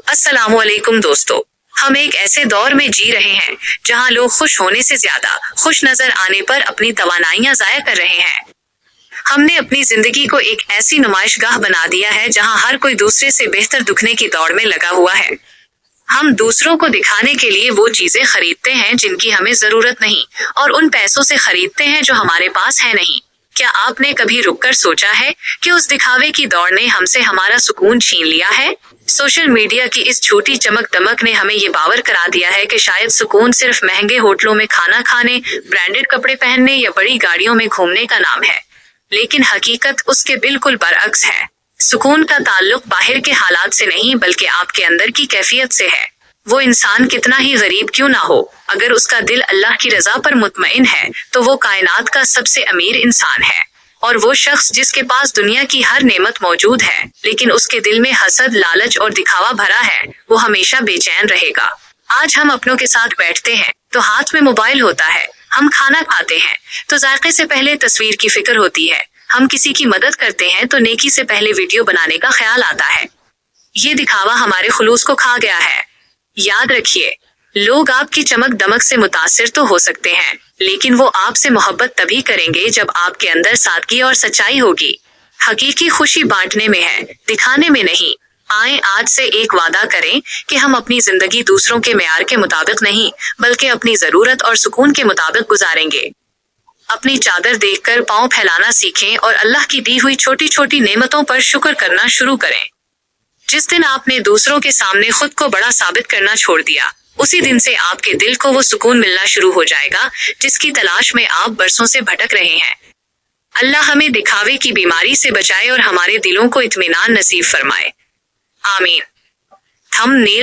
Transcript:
अस्सलामुअलैकुम दोस्तों, हम एक ऐसे दौर में जी रहे हैं जहां लोग खुश होने से ज्यादा खुश नजर आने पर अपनी तवानाइयां जाया कर रहे हैं। हमने अपनी जिंदगी को एक ऐसी नुमाइशगाह बना दिया है जहां हर कोई दूसरे से बेहतर दिखने की दौड़ में लगा हुआ है। हम दूसरों को दिखाने के लिए वो चीजें खरीदते हैं जिनकी हमें जरूरत नहीं, और उन पैसों से खरीदते हैं जो हमारे पास है नहीं। क्या आपने कभी रुककर सोचा है कि उस दिखावे की दौड़ ने हमसे हमारा सुकून छीन लिया है? सोशल मीडिया की इस छोटी चमक दमक ने हमें ये बावर करा दिया है कि शायद सुकून सिर्फ महंगे होटलों में खाना खाने, ब्रांडेड कपड़े पहनने या बड़ी गाड़ियों में घूमने का नाम है। लेकिन हकीकत उसके बिल्कुल बरअक्स है। सुकून का ताल्लुक बाहर के हालात से नहीं बल्कि आपके अंदर की कैफियत से है। वो इंसान कितना ही गरीब क्यों ना हो, अगर उसका दिल अल्लाह की रजा पर मुतमईन है तो वो कायनात का सबसे अमीर इंसान है। और वो शख्स जिसके पास दुनिया की हर नेमत मौजूद है लेकिन उसके दिल में हसद, लालच और दिखावा भरा है, वो हमेशा बेचैन रहेगा। आज हम अपनों के साथ बैठते हैं तो हाथ में मोबाइल होता है, हम खाना खाते हैं तो जायके से पहले तस्वीर की फिक्र होती है, हम किसी की मदद करते हैं तो नेकी से पहले वीडियो बनाने का ख्याल आता है। ये दिखावा हमारे खुलूस को खा गया है। याद रखिए, लोग आपकी चमक दमक से मुतासिर तो हो सकते हैं, लेकिन वो आपसे मोहब्बत तभी करेंगे जब आपके अंदर सादगी और सच्चाई होगी। हकीकी खुशी बांटने में है, दिखाने में नहीं। आए आज से एक वादा करें कि हम अपनी जिंदगी दूसरों के मेयार के मुताबिक नहीं बल्कि अपनी जरूरत और सुकून के मुताबिक गुजारेंगे। अपनी चादर देखकर पांव फैलाना सीखें और अल्लाह की दी हुई छोटी छोटी नेमतों पर शुक्र करना शुरू करें। जिस दिन आपने दूसरों के सामने खुद को बड़ा साबित करना छोड़ दिया, उसी दिन से आपके दिल को वो सुकून मिलना शुरू हो जाएगा जिसकी तलाश में आप बरसों से भटक रहे हैं। अल्लाह हमें दिखावे की बीमारी से बचाए और हमारे दिलों को इत्मीनान नसीब फरमाए। आमीन। थंबनेल